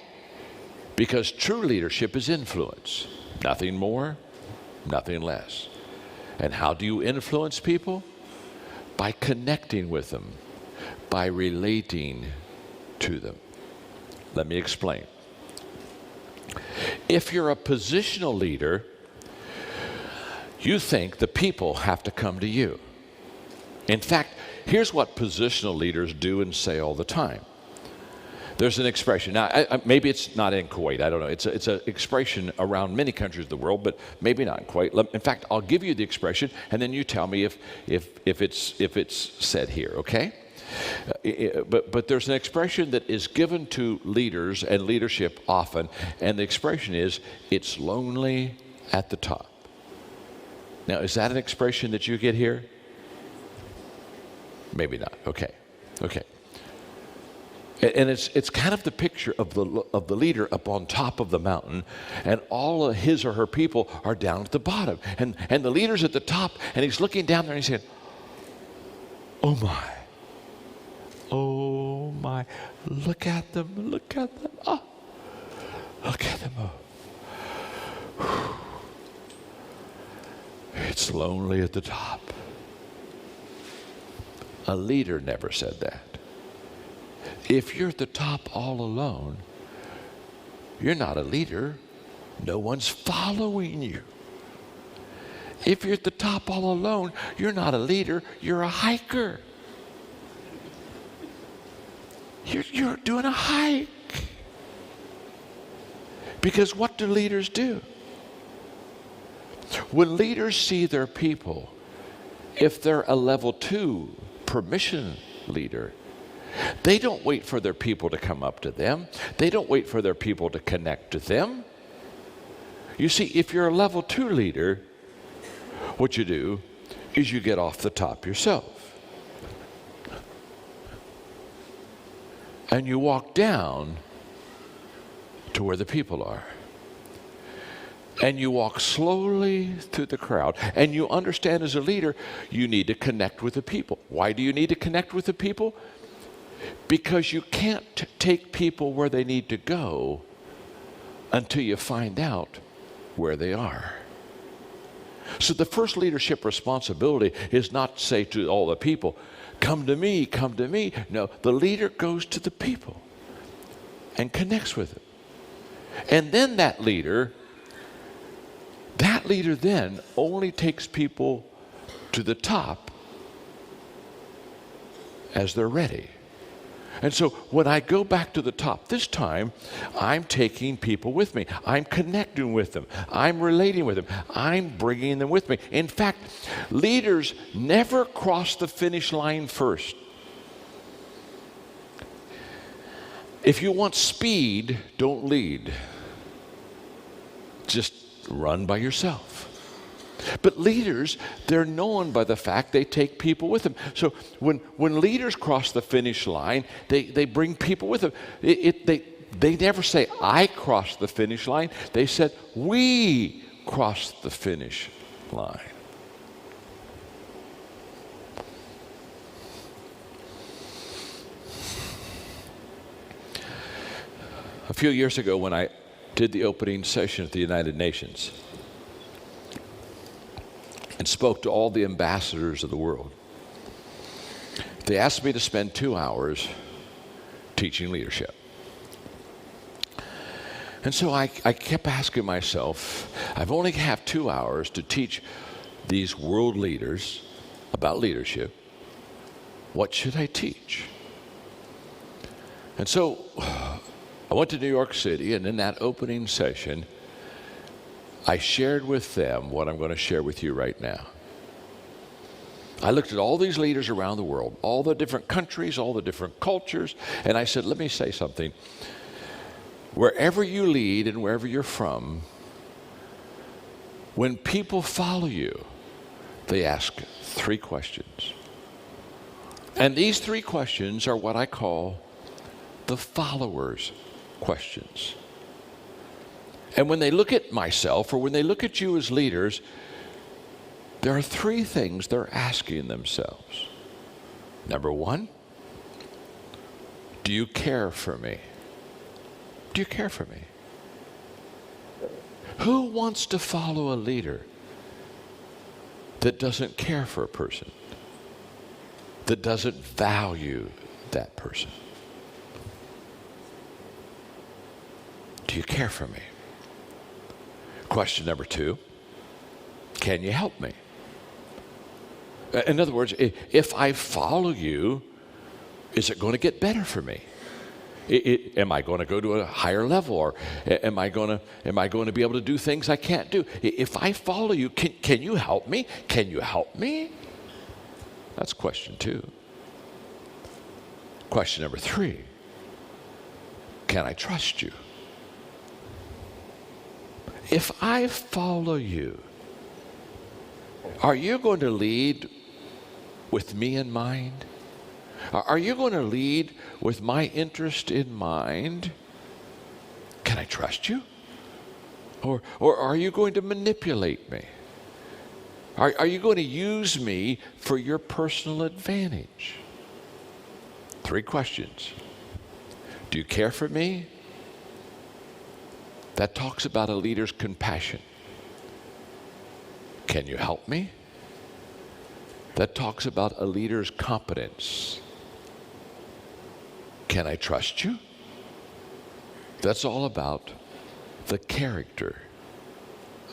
Because true leadership is influence. Nothing more, nothing less. And how do you influence people? By connecting with them, by relating to them. Let me explain. If you're a positional leader, you think the people have to come to you. In fact, here's what positional leaders do and say all the time. There's an expression. Now, maybe it's not in Kuwait. I don't know. It's an expression around many countries of the world, but maybe not in Kuwait. In fact, I'll give you the expression, and then you tell me if it's said here. Okay? But there's an expression that is given to leaders and leadership often, and the expression is, "It's lonely at the top." Now, is that an expression that you get here? Maybe not. Okay. And it's kind of the picture of the leader up on top of the mountain, and all of his or her people are down at the bottom. And the leader's at the top, and he's looking down there and he's saying, "Oh my, look at them, oh, look at them, oh. It's lonely at the top." A leader never said that. If you're at the top all alone, you're not a leader. No one's following you. If you're at the top all alone, you're not a leader. You're a hiker. You're doing a hike. Because what do leaders do? When leaders see their people, if they're a level 2 permission leader, they don't wait for their people to come up to them. They don't wait for their people to connect to them. You see, if you're a level 2 leader, what you do is you get off the top yourself. And you walk down to where the people are. And you walk slowly through the crowd. And you understand as a leader, you need to connect with the people. Why do you need to connect with the people? Because you can't take people where they need to go until you find out where they are. So the first leadership responsibility is not to say to all the people, "Come to me, come to me." No, the leader goes to the people and connects with them. And then that leader then only takes people to the top as they're ready. And so when I go back to the top this time, I'm taking people with me. I'm connecting with them. I'm relating with them. I'm bringing them with me. In fact, leaders never cross the finish line first. If you want speed, don't lead. Just run by yourself. But leaders, they're known by the fact they take people with them. So when leaders cross the finish line, they bring people with them. They never say, "I crossed the finish line." They said, "We crossed the finish line." A few years ago, when I did the opening session at the United Nations and spoke to all the ambassadors of the world, they asked me to spend 2 hours teaching leadership. And so I kept asking myself, I've only have 2 hours to teach these world leaders about leadership. What should I teach? And so I went to New York City, and in that opening session, I shared with them what I'm going to share with you right now. I looked at all these leaders around the world, all the different countries, all the different cultures, and I said, let me say something. Wherever you lead and wherever you're from, when people follow you, they ask 3 questions. And these three questions are what I call the followers' questions. And when they look at myself or when they look at you as leaders, there are three things they're asking themselves. Number one, do you care for me? Do you care for me? Who wants to follow a leader that doesn't care for a person, that doesn't value that person? Do you care for me? Question number two, can you help me? In other words, if I follow you, is it going to get better for me? Am I going to go to a higher level, or am I going to be able to do things I can't do? If I follow you, can you help me? Can you help me? That's question two. Question number three, can I trust you? If I follow you, are you going to lead with me in mind? Are you going to lead with my interest in mind? Can I trust you? Or are you going to manipulate me? Are you going to use me for your personal advantage? Three questions. Do you care for me? That talks about a leader's compassion. Can you help me? That talks about a leader's competence. Can I trust you? That's all about the character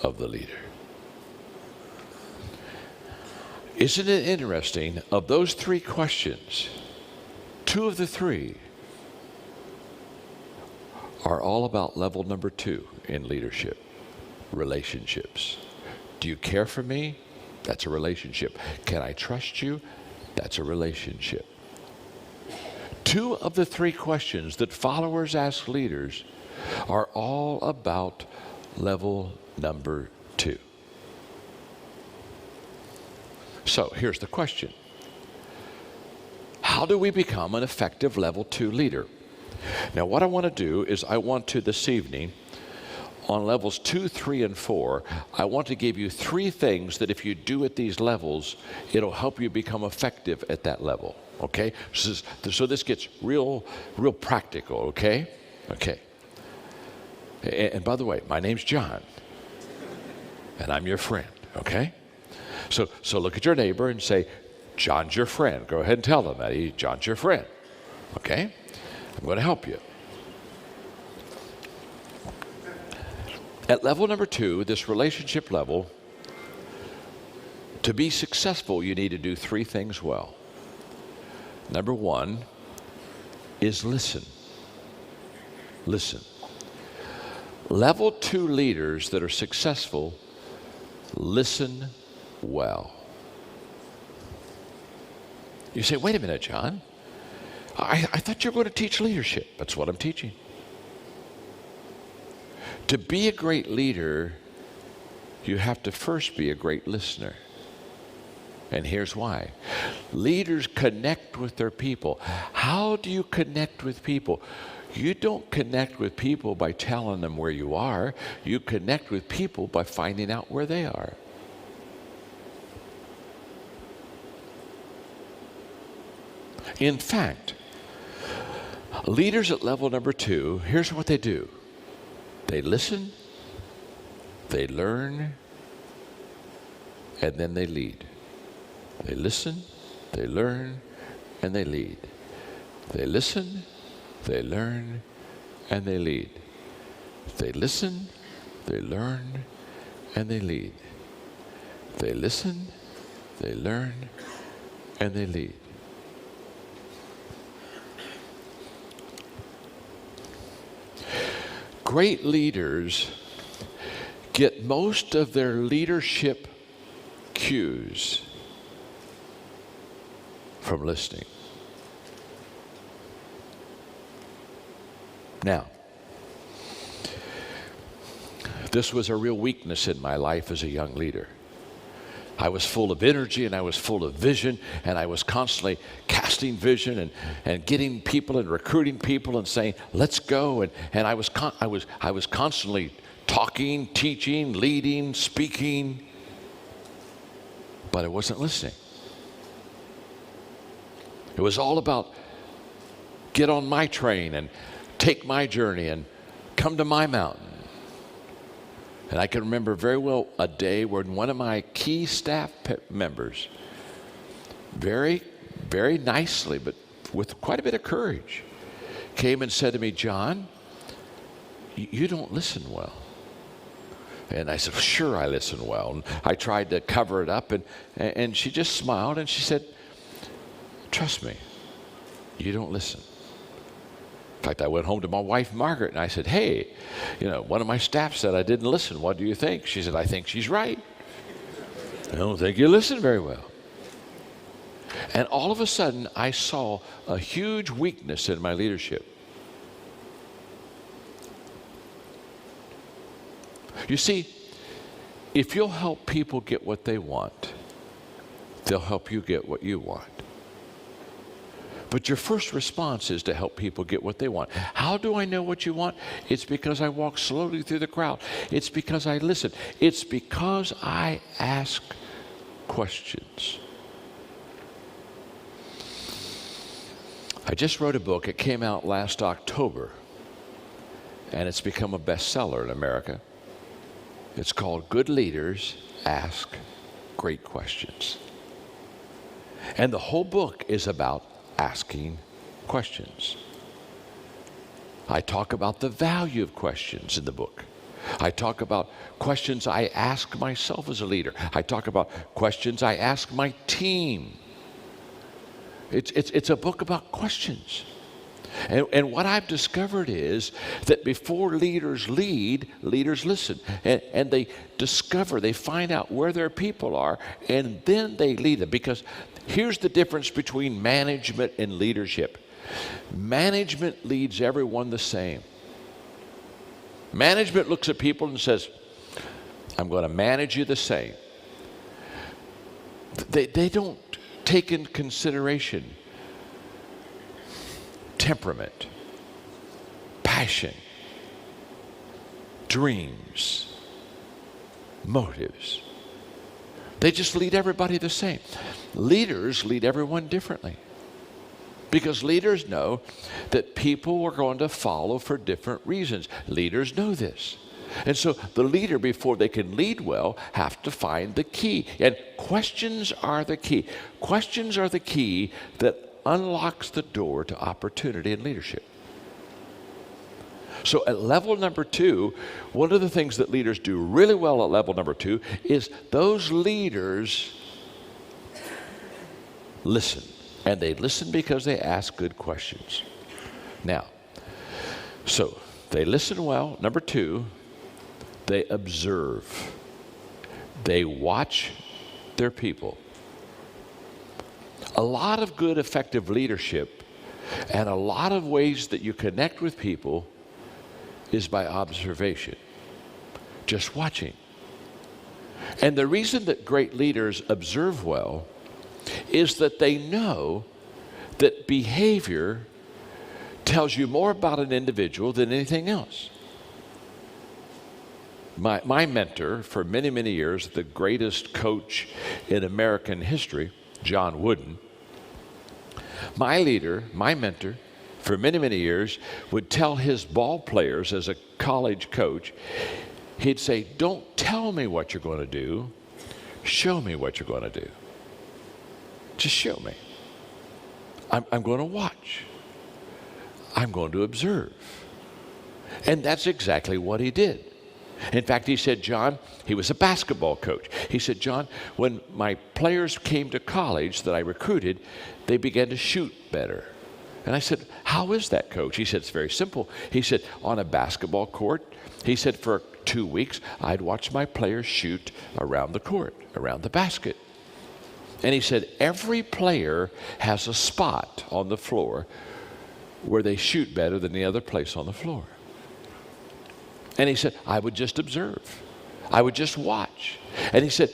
of the leader. Isn't it interesting? Of those three questions, two of the three are all about level number two in leadership, relationships. Do you care for me? That's a relationship. Can I trust you? That's a relationship. Two of the three questions that followers ask leaders are all about level number two. So here's the question. How do we become an effective level two leader? Now, what I want to do is I want to, this evening, on levels 2, 3, and 4, I want to give you three things that if you do at these levels, it'll help you become effective at that level, okay? So this gets real practical, okay? Okay. And by the way, my name's John, and I'm your friend, okay? So look at your neighbor and say, John's your friend. Go ahead and tell them that. John's your friend, okay? I'm going to help you. At level number 2, this relationship level, to be successful, you need to do three things well. Number 1 is listen. Listen. Level 2 leaders that are successful listen well. You say, wait a minute, John. I thought you were going to teach leadership. That's what I'm teaching. To be a great leader, you have to first be a great listener. And here's why. Leaders connect with their people. How do you connect with people? You don't connect with people by telling them where you are. You connect with people by finding out where they are. In fact, leaders at level number 2, here's what they do. They listen, they learn, and then they lead. They listen, they learn, and they lead. They listen, they learn, and they lead. They listen, they learn, and they lead. They listen, they learn, and they lead. Great leaders get most of their leadership cues from listening. Now, this was a real weakness in my life as a young leader. I was full of energy and I was full of vision, and I was constantly casting vision and getting people and recruiting people and saying, let's go. And I was constantly talking, teaching, leading, speaking, but I wasn't listening. It was all about get on my train and take my journey and come to my mountain. And I can remember very well a day when one of my key staff members, very, very nicely, but with quite a bit of courage, came and said to me, John, you don't listen well. And I said, sure, I listen well. And I tried to cover it up, and she just smiled, and she said, trust me, you don't listen. In fact, I went home to my wife, Margaret, and I said, hey, one of my staff said I didn't listen. What do you think? She said, I think she's right. I don't think you listen very well. And all of a sudden, I saw a huge weakness in my leadership. You see, if you'll help people get what they want, they'll help you get what you want. But your first response is to help people get what they want. How do I know what you want? It's because I walk slowly through the crowd. It's because I listen. It's because I ask questions. I just wrote a book. It came out last October, and it's become a bestseller in America. It's called Good Leaders Ask Great Questions. And the whole book is about asking questions. I talk about the value of questions in the book. I talk about questions I ask myself as a leader. I talk about questions I ask my team. It's a book about questions. And what I've discovered is that before leaders lead, leaders listen. And they discover, they find out where their people are, and then they lead them. Because here's the difference between management and leadership. Management leads everyone the same. Management looks at people and says, I'm going to manage you the same. They don't take into consideration temperament, passion, dreams, motives. They just lead everybody the same. Leaders lead everyone differently, because leaders know that people are going to follow for different reasons. Leaders know this. And so the leader, before they can lead well, have to find the key. And questions are the key. Questions are the key that unlocks the door to opportunity in leadership. So at level number 2, one of the things that leaders do really well at level number 2 is those leaders listen. And they listen because they ask good questions. Now, so they listen well. Number 2, they observe. They watch their people. A lot of good, effective leadership and a lot of ways that you connect with people is by observation, just watching. And the reason that great leaders observe well is that they know that behavior tells you more about an individual than anything else. My mentor for many, many years, the greatest coach in American history, John Wooden, my leader, my mentor, for many, many years, would tell his ball players as a college coach, he'd say, don't tell me what you're going to do, show me what you're going to do. Just show me. I'm going to watch. I'm going to observe. And that's exactly what he did. In fact, he said, John, he was a basketball coach. He said, John, when my players came to college that I recruited, they began to shoot better. And I said, how is that, coach? He said, it's very simple. He said, on a basketball court, he said, for 2 weeks, I'd watch my players shoot around the court, around the basket. And he said, every player has a spot on the floor where they shoot better than the other place on the floor. And he said, I would just observe. I would just watch. And he said,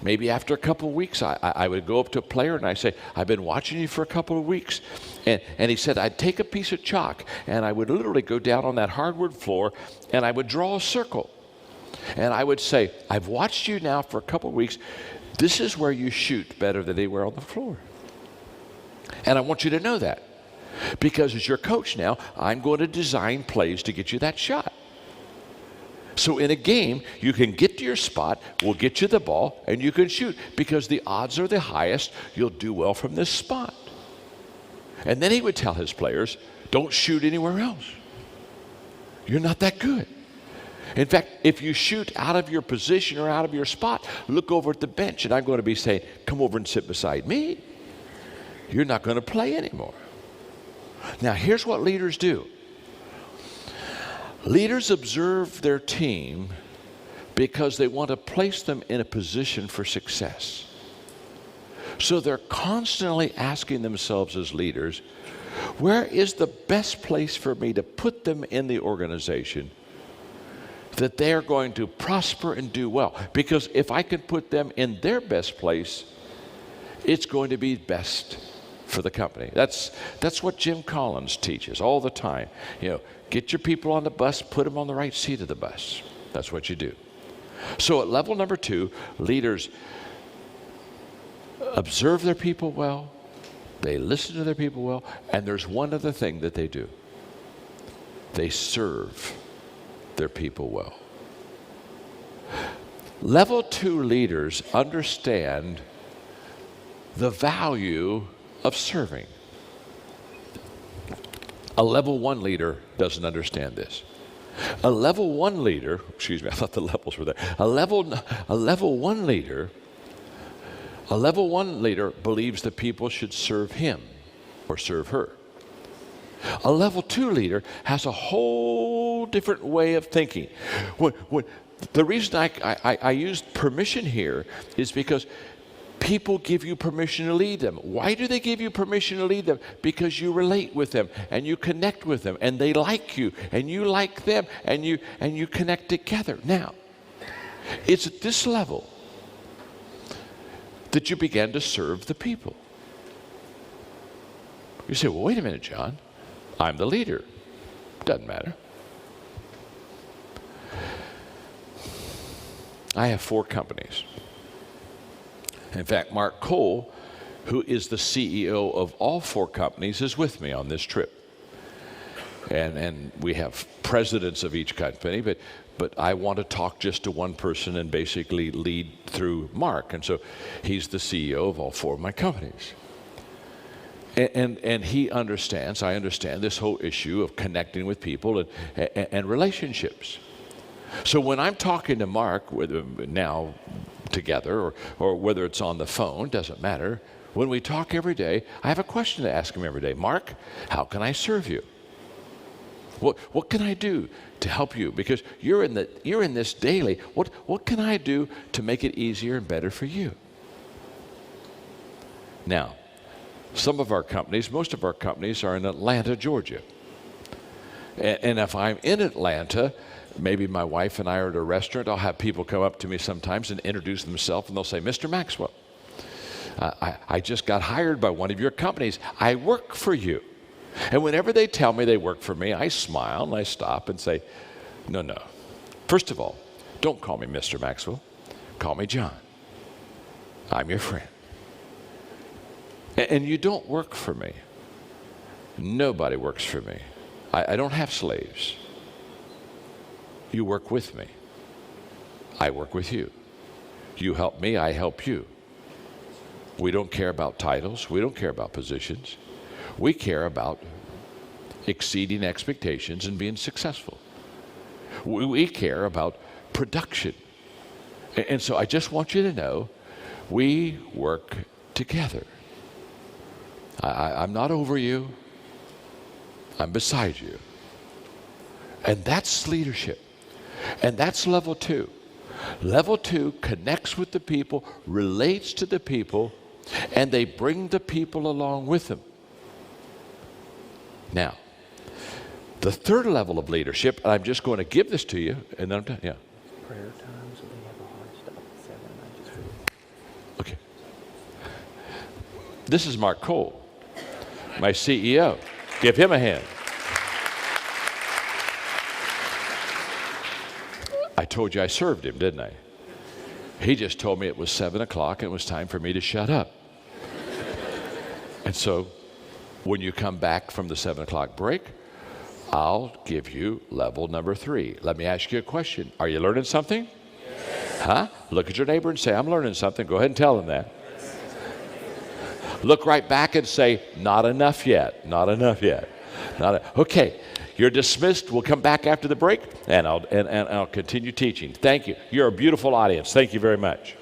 Maybe after a couple of weeks, I would go up to a player and I say, I've been watching you for a couple of weeks. And he said, I'd take a piece of chalk and I would literally go down on that hardwood floor and I would draw a circle. And I would say, I've watched you now for a couple of weeks. This is where you shoot better than anywhere on the floor. And I want you to know that. Because as your coach now, I'm going to design plays to get you that shot. So in a game, you can get to your spot, we'll get you the ball, and you can shoot. Because the odds are the highest, you'll do well from this spot. And then he would tell his players, don't shoot anywhere else. You're not that good. In fact, if you shoot out of your position or out of your spot, look over at the bench, and I'm going to be saying, come over and sit beside me. You're not going to play anymore. Now, here's what leaders do. Leaders observe their team because they want to place them in a position for success. So they're constantly asking themselves as leaders, where is the best place for me to put them in the organization that they are going to prosper and do well? Because if I can put them in their best place, it's going to be best for the company. That's what Jim Collins teaches all the time. You know, get your people on the bus, put them on the right seat of the bus. That's what you do. So at level number 2, leaders observe their people well, they listen to their people well, and there's one other thing that they do. They serve their people well. Level 2 leaders understand the value of serving. A level 1 leader doesn't understand this. A level 1 leader, excuse me, I thought the levels were there. A level 1 leader believes that people should serve him or serve her. A level 2 leader has a whole different way of thinking. The reason I used permission here is because people give you permission to lead them. Why do they give you permission to lead them? Because you relate with them and you connect with them and they like you and you like them and you connect together. Now, it's at this level that you begin to serve the people. You say, well, wait a minute, John. I'm the leader. Doesn't matter. I have 4 companies. In fact, Mark Cole, who is the CEO of all 4 companies, is with me on this trip. And we have presidents of each company, but I want to talk just to one person and basically lead through Mark. And so he's the CEO of all 4 of my companies. And he understands, I understand this whole issue of connecting with people and relationships. So when I'm talking to Mark, whether now together or whether it's on the phone, doesn't matter. When we talk every day, I have a question to ask him every day. Mark, how can I serve you? What can I do to help you? Because you're in this daily. What can I do to make it easier and better for you? Now, some of our companies, most of our companies are in Atlanta, Georgia. And if I'm in Atlanta, maybe my wife and I are at a restaurant, I'll have people come up to me sometimes and introduce themselves, and they'll say, Mr. Maxwell, I just got hired by one of your companies. I work for you. And whenever they tell me they work for me, I smile and I stop and say, no. First of all, don't call me Mr. Maxwell. Call me John. I'm your friend. And you don't work for me. Nobody works for me. I don't have slaves. You work with me. I work with you. You help me, I help you. We don't care about titles. We don't care about positions. We care about exceeding expectations and being successful. We care about production. And so I just want you to know, we work together. I'm not over you. I'm beside you. And that's leadership. And that's level 2. Level 2 connects with the people, relates to the people, and they bring the people along with them. Now, the 3rd level of leadership, and I'm just going to give this to you, and then I'm done. Yeah. Prayer times, so they have a hard stop at 7. I just This is Mark Cole, my CEO. Give him a hand. I told you I served him, didn't I? He just told me it was 7 o'clock and it was time for me to shut up. And so when you come back from the 7 o'clock break, I'll give you level number 3. Let me ask you a question. Are you learning something? Yes. Huh? Look at your neighbor and say, I'm learning something. Go ahead and tell them that. Look right back and say, not enough yet. Not enough yet. Okay, you're dismissed. We'll come back after the break, and I'll continue teaching. Thank you. You're a beautiful audience. Thank you very much.